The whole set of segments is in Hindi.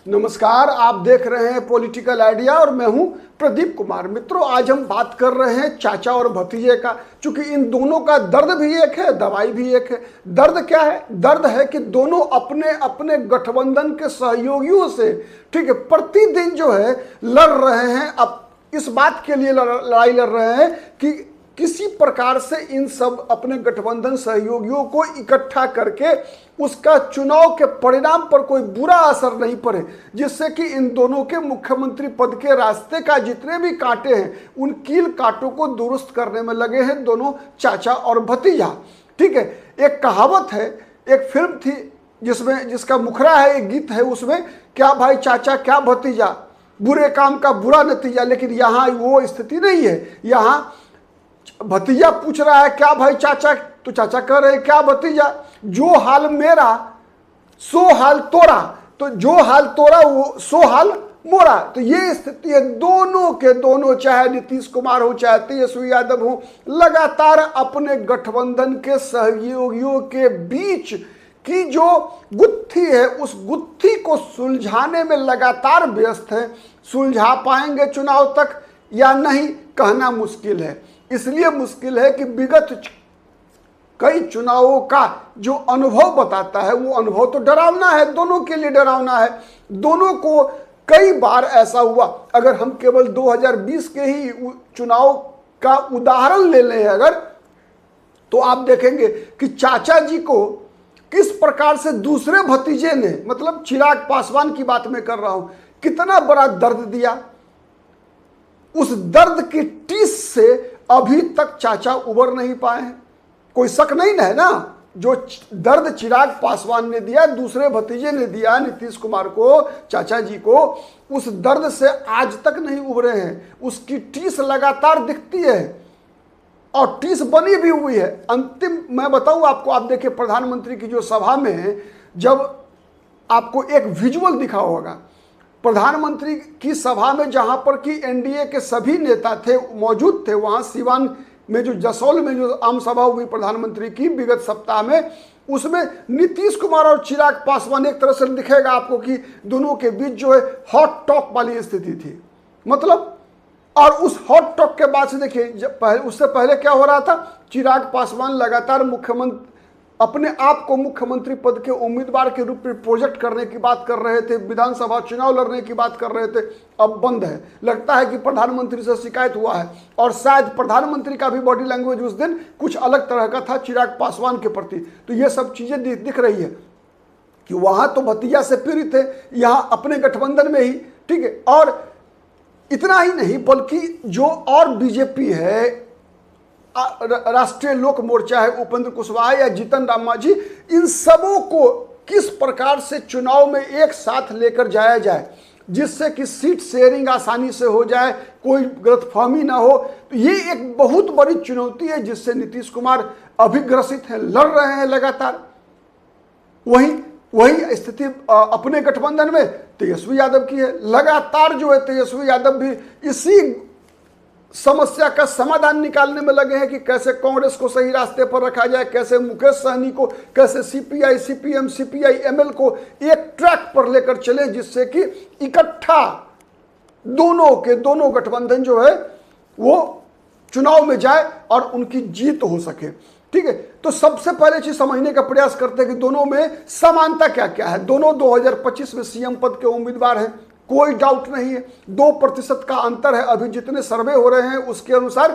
नमस्कार, आप देख रहे हैं पॉलिटिकल आइडिया और मैं हूं प्रदीप कुमार। मित्रों, आज हम बात कर रहे हैं चाचा और भतीजे का। चूंकि इन दोनों का दर्द भी एक है, दवाई भी एक है। दर्द क्या है? दर्द है कि दोनों अपने अपने गठबंधन के सहयोगियों से, ठीक है, प्रतिदिन जो है लड़ रहे हैं। अब इस बात के लिए लड़ाई लड़ रहे हैं कि किसी प्रकार से इन सब अपने गठबंधन सहयोगियों को इकट्ठा करके उसका चुनाव के परिणाम पर कोई बुरा असर नहीं पड़े, जिससे कि इन दोनों के मुख्यमंत्री पद के रास्ते का जितने भी कांटे हैं उन कील कांटों को दुरुस्त करने में लगे हैं दोनों चाचा और भतीजा। ठीक है, एक कहावत है, एक फिल्म थी जिसका मुखरा है, एक गीत है, उसमें क्या भाई चाचा क्या भतीजा, बुरे काम का बुरा नतीजा। लेकिन यहाँ वो स्थिति नहीं है। यहाँ भतीजा पूछ रहा है क्या भाई चाचा, तो चाचा कह रहे क्या भतीजा, जो हाल मेरा सो हाल तोरा, तो जो हाल तोरा वो सो हाल मोरा। तो ये स्थिति है दोनों के दोनों, चाहे नीतीश कुमार हो चाहे तेजस्वी यादव हो, लगातार अपने गठबंधन के सहयोगियों के बीच की जो गुत्थी है उस गुत्थी को सुलझाने में लगातार व्यस्त है। सुलझा पाएंगे चुनाव तक या नहीं, कहना मुश्किल है। इसलिए मुश्किल है कि विगत कई चुनावों का जो अनुभव बताता है वो अनुभव तो डरावना है, दोनों के लिए डरावना है। दोनों को कई बार ऐसा हुआ। अगर हम केवल 2020 के ही चुनाव का उदाहरण ले लें अगर, तो आप देखेंगे कि चाचा जी को किस प्रकार से दूसरे भतीजे ने, मतलब चिराग पासवान की बात मैं कर रहा हूं, कितना बड़ा दर्द दिया। उस दर्द की टीस से अभी तक चाचा उबर नहीं पाए हैं। कोई शक नहीं है ना, जो दर्द चिराग पासवान ने दिया, दूसरे भतीजे ने दिया नीतीश कुमार को, चाचा जी को, उस दर्द से आज तक नहीं उबरे हैं। उसकी टीस लगातार दिखती है और टीस बनी भी हुई है। अंतिम मैं बताऊं आपको, आप देखिए प्रधानमंत्री की जो सभा में जब आपको एक विजुअल दिखा होगा, प्रधानमंत्री की सभा में जहां पर कि एनडीए के सभी नेता थे, मौजूद थे, वहां सिवान में जो जसोल में जो आम सभा हुई प्रधानमंत्री की विगत सप्ताह में, उसमें नीतीश कुमार और चिराग पासवान, एक तरह से दिखेगा आपको कि दोनों के बीच जो है हॉट टॉक वाली स्थिति थी। मतलब, और उस हॉट टॉक के बाद से देखिए उससे पहले क्या हो रहा था, चिराग पासवान लगातार मुख्यमंत्री अपने आप को मुख्यमंत्री पद के उम्मीदवार के रूप में प्रोजेक्ट करने की बात कर रहे थे, विधानसभा चुनाव लड़ने की बात कर रहे थे। अब बंद है। लगता है कि प्रधानमंत्री से शिकायत हुआ है और शायद प्रधानमंत्री का भी बॉडी लैंग्वेज उस दिन कुछ अलग तरह का था चिराग पासवान के प्रति। तो ये सब चीजें दिख रही है कि वहां तो भतीजा से पीड़ित है, यहां अपने गठबंधन में ही। ठीक है, और इतना ही नहीं बल्कि जो और बीजेपी है, राष्ट्रीय लोक मोर्चा है, उपेंद्र कुशवाहा या जीतन राम मांझी, इन सबों को किस प्रकार से चुनाव में एक साथ लेकर जाया जाए जिससे कि सीट शेयरिंग आसानी से हो जाए, कोई गलतफहमी ना हो। तो ये एक बहुत बड़ी चुनौती है जिससे नीतीश कुमार अभिग्रसित हैं, लड़ रहे हैं लगातार। वही स्थिति अपने गठबंधन में तेजस्वी यादव की है। लगातार जो है तेजस्वी यादव भी इसी समस्या का समाधान निकालने में लगे हैं कि कैसे कांग्रेस को सही रास्ते पर रखा जाए, कैसे मुकेश सहनी को, कैसे सीपीआई, सीपीएम, सीपीआई, एमएल को एक ट्रैक पर लेकर चले जिससे कि इकट्ठा दोनों के दोनों गठबंधन जो है वो चुनाव में जाए और उनकी जीत हो सके। ठीक है, तो सबसे पहले चीज समझने का प्रयास करते हैं कि दोनों में समानता क्या क्या है। दोनों 2025 में सीएम पद के उम्मीदवार हैं, कोई डाउट नहीं है। 2% का अंतर है। अभी जितने सर्वे हो रहे हैं उसके अनुसार,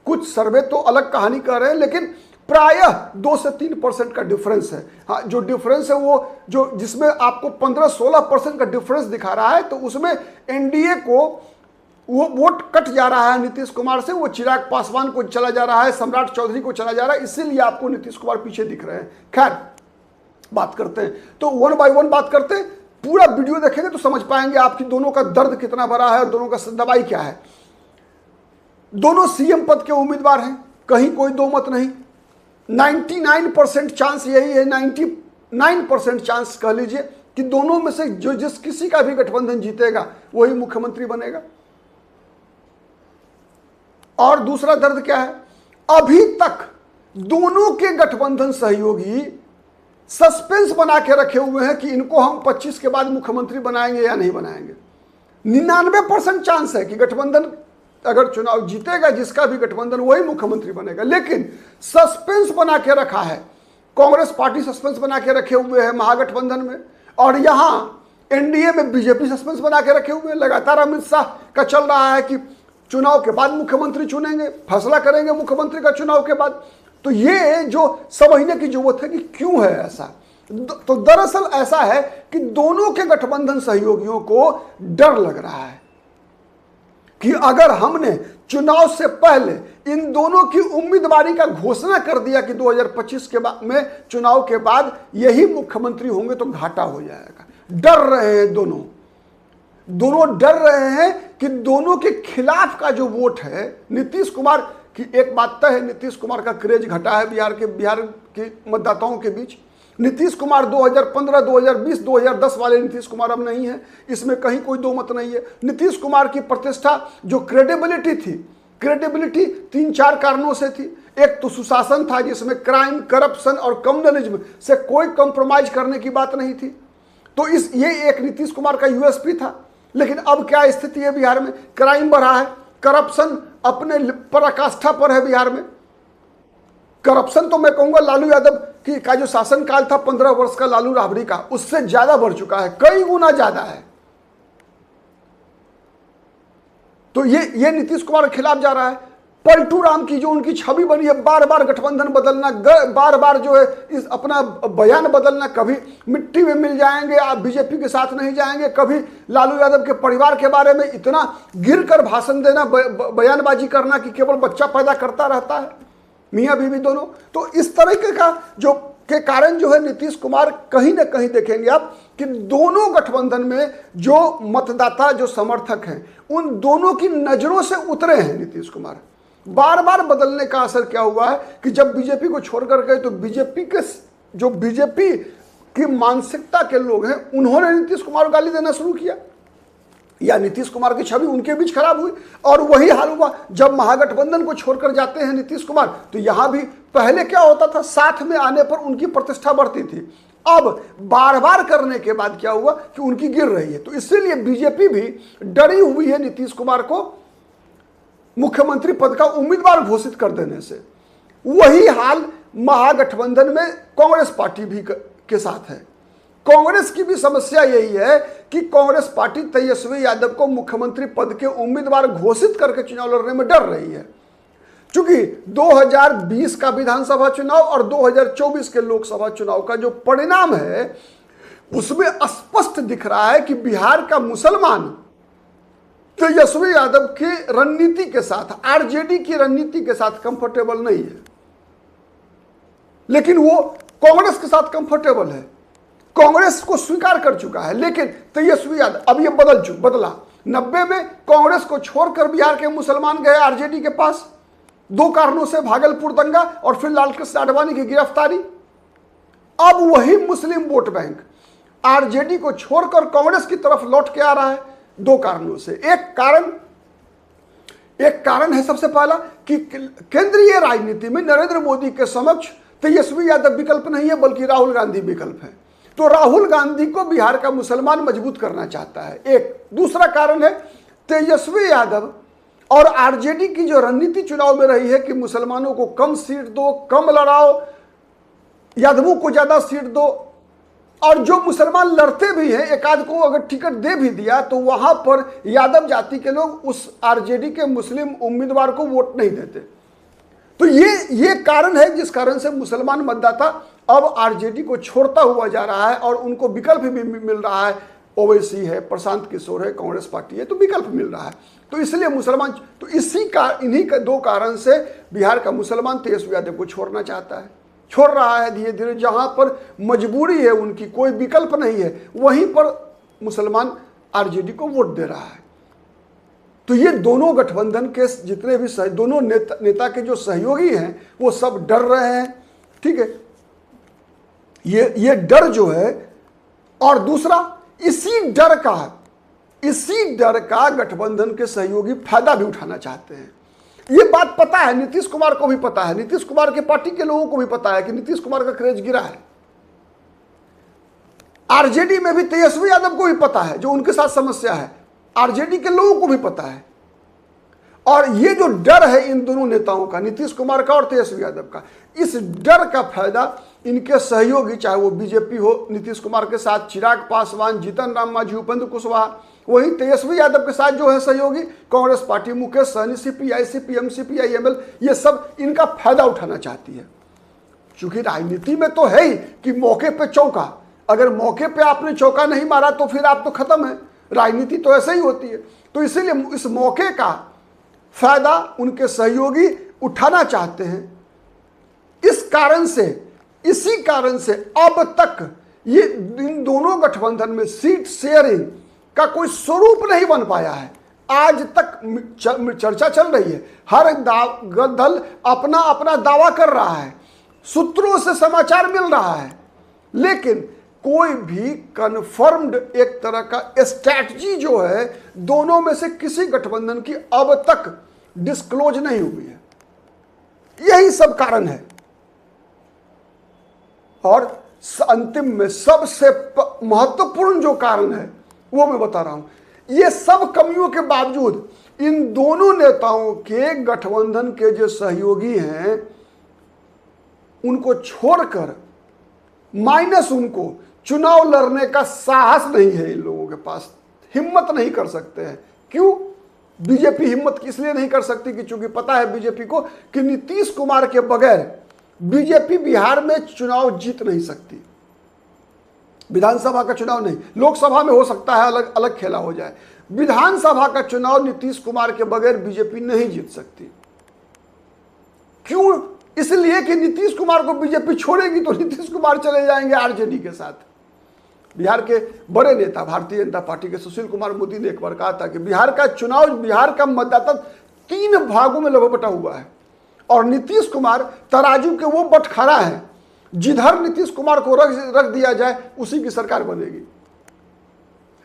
कुछ सर्वे तो अलग कहानी कह रहे हैं, लेकिन प्रायः 2 से 3% का डिफरेंस है। हाँ, जो डिफरेंस है वो जो जिसमें आपको 15-16% का डिफरेंस दिखा रहा है, तो उसमें एनडीए को वो वोट कट जा रहा है नीतीश कुमार से, वो चिराग पासवान को चला जा रहा है, सम्राट चौधरी को चला जा रहा है, इसीलिए आपको नीतीश कुमार पीछे दिख रहे हैं। खैर, बात करते हैं तो वन बाय वन बात करते हैं। पूरा वीडियो देखेंगे तो समझ पाएंगे आपकी दोनों का दर्द कितना बड़ा है और दोनों का दवाई क्या है। दोनों सीएम पद के उम्मीदवार हैं, कहीं कोई दो मत नहीं। 99% चांस यही है, 99% चांस कह लीजिए कि दोनों में से जो जिस किसी का भी गठबंधन जीतेगा वही मुख्यमंत्री बनेगा। और दूसरा दर्द क्या है, अभी तक दोनों के गठबंधन सहयोगी सस्पेंस बना के रखे हुए हैं कि इनको हम 25 के बाद मुख्यमंत्री बनाएंगे या नहीं बनाएंगे। 99% चांस है कि गठबंधन अगर चुनाव जीतेगा, जिसका भी गठबंधन, वही मुख्यमंत्री बनेगा। लेकिन सस्पेंस बना के रखा है, कांग्रेस पार्टी सस्पेंस बना के रखे हुए है महागठबंधन में, और यहां एनडीए में बीजेपी सस्पेंस बना के रखे हुए हैं। लगातार अमित शाह का चल रहा है कि चुनाव के बाद मुख्यमंत्री चुनेंगे, फैसला करेंगे मुख्यमंत्री का चुनाव के बाद। तो ये जो समझने की जरूरत है कि क्यों है ऐसा। तो दरअसल ऐसा है कि दोनों के गठबंधन सहयोगियों को डर लग रहा है कि अगर हमने चुनाव से पहले इन दोनों की उम्मीदवारी का घोषणा कर दिया कि 2025 के बाद में, चुनाव के बाद यही मुख्यमंत्री होंगे, तो घाटा हो जाएगा। डर रहे हैं दोनों डर रहे हैं कि दोनों के खिलाफ का जो वोट है नीतीश कुमार की, एक बात तय है, नीतीश कुमार का क्रेज घटा है बिहार के मतदाताओं के बीच। नीतीश कुमार 2015, 2020, 2010 वाले नीतीश कुमार अब नहीं है, इसमें कहीं कोई दो मत नहीं है। नीतीश कुमार की प्रतिष्ठा, जो क्रेडिबिलिटी थी, क्रेडिबिलिटी 3-4 कारणों से थी। एक तो सुशासन था, जिसमें क्राइम, करप्शन और कम्युनलिज्म से कोई कंप्रोमाइज करने की बात नहीं थी। तो ये एक नीतीश कुमार का यूएसपी था। लेकिन अब क्या स्थिति है बिहार में? क्राइम बढ़ा है, करप्शन अपने पराकाष्ठा पर है बिहार में। करप्शन तो मैं कहूंगा लालू यादव का जो शासनकाल था 15 वर्ष का लालू राबड़ी का, उससे ज्यादा बढ़ चुका है, कई गुना ज्यादा है। तो ये नीतीश कुमार के खिलाफ जा रहा है। पलटू राम की जो उनकी छवि बनी है, बार बार गठबंधन बदलना, बार बार जो है इस अपना बयान बदलना, कभी मिट्टी में मिल जाएंगे, आप बीजेपी के साथ नहीं जाएंगे, कभी लालू यादव के परिवार के बारे में इतना गिर कर भाषण देना, बयानबाजी करना कि केवल बच्चा पैदा करता रहता है, मियाँ बीवी दोनों। तो इस तरीके का के कारण जो है नीतीश कुमार कहीं ना कहीं देखेंगे आप कि दोनों गठबंधन में जो मतदाता, जो समर्थक हैं, उन दोनों की नजरों से उतरे हैं नीतीश कुमार। बार बार बदलने का असर क्या हुआ है कि जब बीजेपी को छोड़कर गए तो बीजेपी की मानसिकता के लोग हैं, उन्होंने नीतीश कुमार को गाली देना शुरू किया, या नीतीश कुमार की छवि उनके बीच खराब हुई। और वही हाल हुआ जब महागठबंधन को छोड़कर जाते हैं नीतीश कुमार। तो यहां भी पहले क्या होता था, साथ में आने पर उनकी प्रतिष्ठा बढ़ती थी, अब बार बार करने के बाद क्या हुआ कि उनकी गिर रही है। तो इसीलिए बीजेपी भी डरी हुई है नीतीश कुमार को मुख्यमंत्री पद का उम्मीदवार घोषित कर देने से। वही हाल महागठबंधन में कांग्रेस पार्टी भी के साथ है। कांग्रेस की भी समस्या यही है कि कांग्रेस पार्टी तेजस्वी यादव को मुख्यमंत्री पद के उम्मीदवार घोषित करके चुनाव लड़ने में डर रही है, क्योंकि 2020 का विधानसभा चुनाव और 2024 के लोकसभा चुनाव का जो परिणाम है उसमें स्पष्ट दिख रहा है कि बिहार का मुसलमान तेजस्वी यादव की रणनीति के साथ, आरजेडी की रणनीति के साथ कंफर्टेबल नहीं है, लेकिन वो कांग्रेस के साथ कंफर्टेबल है, कांग्रेस को स्वीकार कर चुका है। लेकिन तेजस्वी यादव अब ये बदला 90 में कांग्रेस को छोड़कर बिहार के मुसलमान गए आरजेडी के पास, 2 कारणों से, भागलपुर दंगा और फिर लालकृष्ण आडवाणी की गिरफ्तारी। अब वही मुस्लिम वोट बैंक आरजेडी को छोड़कर कांग्रेस की तरफ लौट के आ रहा है, 2 कारणों से। एक कारण है सबसे पहला कि केंद्रीय राजनीति में नरेंद्र मोदी के समक्ष तेजस्वी यादव विकल्प नहीं है, बल्कि राहुल गांधी विकल्प है। तो राहुल गांधी को बिहार का मुसलमान मजबूत करना चाहता है। एक दूसरा कारण है तेजस्वी यादव और आरजेडी की जो रणनीति चुनाव में रही है कि मुसलमानों को कम सीट दो, कम लड़ाओ, यादवों को ज्यादा सीट दो, और जो मुसलमान लड़ते भी हैं, एक आध को अगर टिकट दे भी दिया तो वहां पर यादव जाति के लोग उस आरजेडी के मुस्लिम उम्मीदवार को वोट नहीं देते। तो ये कारण है जिस कारण से मुसलमान मतदाता अब आरजेडी को छोड़ता हुआ जा रहा है और उनको विकल्प भी मिल रहा है। ओवैसी है, प्रशांत किशोर है, कांग्रेस पार्टी है, तो विकल्प मिल रहा है। तो इसलिए मुसलमान, तो इन्हीं का 2 कारण से बिहार का मुसलमान तेजस्वी यादव को छोड़ना चाहता है, छोड़ रहा है धीरे धीरे। जहां पर मजबूरी है, उनकी कोई विकल्प नहीं है, वहीं पर मुसलमान आरजेडी को वोट दे रहा है। तो ये दोनों गठबंधन के जितने भी दोनों नेता के जो सहयोगी हैं वो सब डर रहे हैं, ठीक है। ये डर जो है, और दूसरा इसी डर का गठबंधन के सहयोगी फायदा भी उठाना चाहते हैं। ये बात पता है, नीतीश कुमार को भी पता है, नीतीश कुमार के पार्टी के लोगों को भी पता है कि नीतीश कुमार का क्रेज गिरा है। आरजेडी में भी तेजस्वी यादव को भी पता है जो उनके साथ समस्या है, आरजेडी के लोगों को भी पता है। और ये जो डर है इन दोनों नेताओं का, नीतीश कुमार का और तेजस्वी यादव का, इस डर का फायदा इनके सहयोगी, चाहे वो बीजेपी हो नीतीश कुमार के साथ चिराग पासवान, जीतन राम मांझी, उपेंद्र कुशवाहा, वहीं तेजस्वी यादव के साथ जो है सहयोगी Congress party, Mukesh Sahni, CPI, CPM, CPIML, ये सब इनका फायदा उठाना चाहती है। क्योंकि राजनीति में तो है ही कि मौके पे चौका, अगर मौके पे आपने चौका नहीं मारा तो फिर आप तो खत्म है। राजनीति तो ऐसे ही होती है। तो इसीलिए इस मौके का फायदा उनके सहयोगी उठाना चाहते हैं। इसी कारण से अब तक ये इन दोनों गठबंधन में सीट शेयरिंग का कोई स्वरूप नहीं बन पाया है। आज तक चर्चा चल रही है, हर दल अपना अपना दावा कर रहा है, सूत्रों से समाचार मिल रहा है, लेकिन कोई भी कन्फर्म्ड एक तरह का स्ट्रैटेजी जो है दोनों में से किसी गठबंधन की अब तक डिस्क्लोज नहीं हुई है। यही सब कारण है। और अंतिम में सबसे महत्वपूर्ण जो कारण है वो मैं बता रहा हूं। ये सब कमियों के बावजूद इन दोनों नेताओं के गठबंधन के जो सहयोगी हैं उनको छोड़कर, माइनस उनको, चुनाव लड़ने का साहस नहीं है इन लोगों के पास, हिम्मत नहीं कर सकते हैं। क्यों? बीजेपी हिम्मत इसलिए नहीं कर सकती कि चूंकि पता है बीजेपी को कि नीतीश कुमार के बगैर बीजेपी बिहार में चुनाव जीत नहीं सकती। विधानसभा का चुनाव नहीं, लोकसभा में हो सकता है, अलग अलग खेला हो जाए। विधानसभा का चुनाव नीतीश कुमार के बगैर बीजेपी नहीं जीत सकती। क्यों? इसलिए कि नीतीश कुमार को बीजेपी छोड़ेगी तो नीतीश कुमार चले जाएंगे आरजेडी के साथ। बिहार के बड़े नेता भारतीय जनता पार्टी के सुशील कुमार मोदी ने एक बार कहा था कि बिहार का चुनाव, बिहार का मतदाता 3 भागों में लपटा हुआ है और नीतीश कुमार तराजू के वो बटखरा है, जिधर नीतीश कुमार को रख दिया जाए उसी की सरकार बनेगी।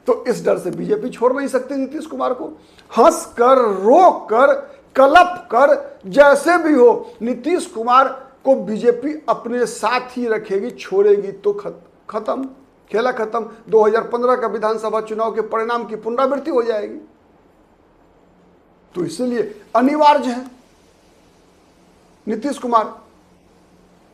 तो इस डर से बीजेपी छोड़ नहीं सकती नीतीश कुमार को। हंस कर, रोक कर, कलप कर, जैसे भी हो नीतीश कुमार को बीजेपी अपने साथ ही रखेगी। छोड़ेगी तो खत्म, खेला खत्म। 2015 का विधानसभा चुनाव के परिणाम की पुनरावृत्ति हो जाएगी। तो इसलिए अनिवार्य है नीतीश कुमार।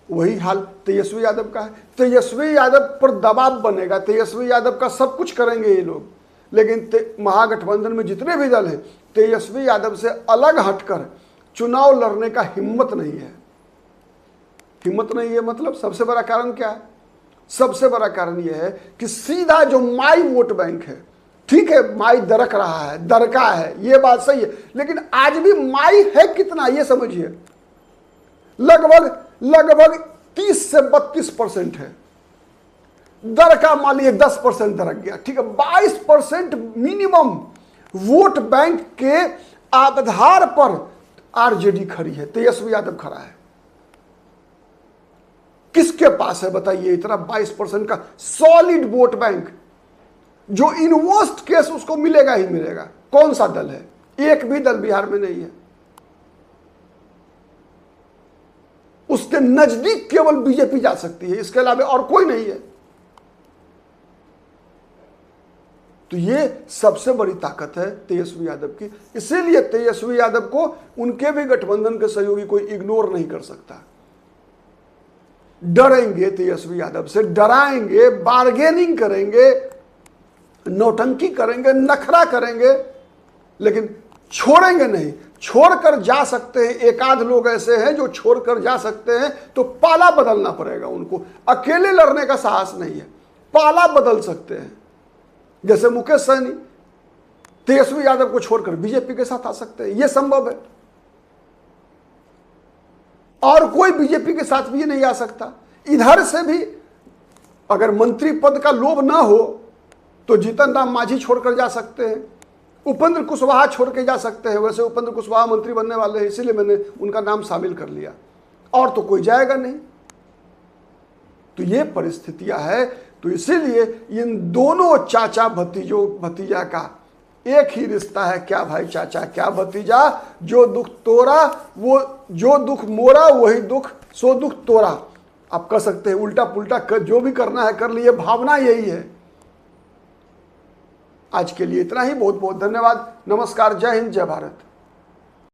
वही हाल तेजस्वी यादव का है। तेजस्वी यादव पर दबाव बनेगा, तेजस्वी यादव का सब कुछ करेंगे ये लोग, लेकिन महागठबंधन में जितने भी दल हैं तेजस्वी यादव से अलग हटकर चुनाव लड़ने का हिम्मत नहीं है। हिम्मत नहीं है मतलब सबसे बड़ा कारण क्या है? सबसे बड़ा कारण यह है कि सीधा जो माई वोट बैंक है, ठीक है माई दरक रहा है, दरका है, ये बात सही है, लेकिन आज भी माई है कितना ये समझिए, लगभग 30 से 32% है। दर का मान लीजिए 10% दरक गया, ठीक है, 22% मिनिमम वोट बैंक के आधार पर आरजेडी खड़ी है, तेजस्वी यादव खड़ा है। किसके पास है बताइए इतना 22% का सॉलिड वोट बैंक जो इन वर्स्ट केस उसको मिलेगा ही मिलेगा? कौन सा दल है? एक भी दल बिहार में नहीं है। उसके नजदीक केवल बीजेपी जा सकती है, इसके अलावा और कोई नहीं है। तो ये सबसे बड़ी ताकत है तेजस्वी यादव की। इसीलिए तेजस्वी यादव को उनके भी गठबंधन के सहयोगी कोई इग्नोर नहीं कर सकता। डरेंगे तेजस्वी यादव से, डराएंगे, बार्गेनिंग करेंगे, नौटंकी करेंगे, नखरा करेंगे, लेकिन छोड़ेंगे नहीं। छोड़कर जा सकते हैं, एक आध लोग ऐसे हैं जो छोड़कर जा सकते हैं, तो पाला बदलना पड़ेगा उनको। अकेले लड़ने का साहस नहीं है, पाला बदल सकते हैं। जैसे मुकेश सहनी तेजस्वी यादव को छोड़कर बीजेपी के साथ आ सकते हैं, यह संभव है। और कोई बीजेपी के साथ भी नहीं आ सकता। इधर से भी अगर मंत्री पद का लोभ ना हो तो जीतन राम मांझी छोड़कर जा सकते हैं, उपेंद्र कुशवाहा छोड़ के जा सकते हैं। वैसे उपेंद्र कुशवाहा मंत्री बनने वाले हैं, इसीलिए मैंने उनका नाम शामिल कर लिया, और तो कोई जाएगा नहीं। तो ये परिस्थितियां है। तो इसीलिए इन दोनों चाचा भतीजा का एक ही रिश्ता है। क्या भाई चाचा, क्या भतीजा, जो दुख तोरा वो, जो दुख मोरा वही दुख सो दुख तोरा। आप कर सकते हैं, उल्टा पुल्टा कर, जो भी करना है कर लिए, भावना यही है। आज के लिए इतना ही, बहुत बहुत धन्यवाद। नमस्कार, जय हिंद, जय भारत।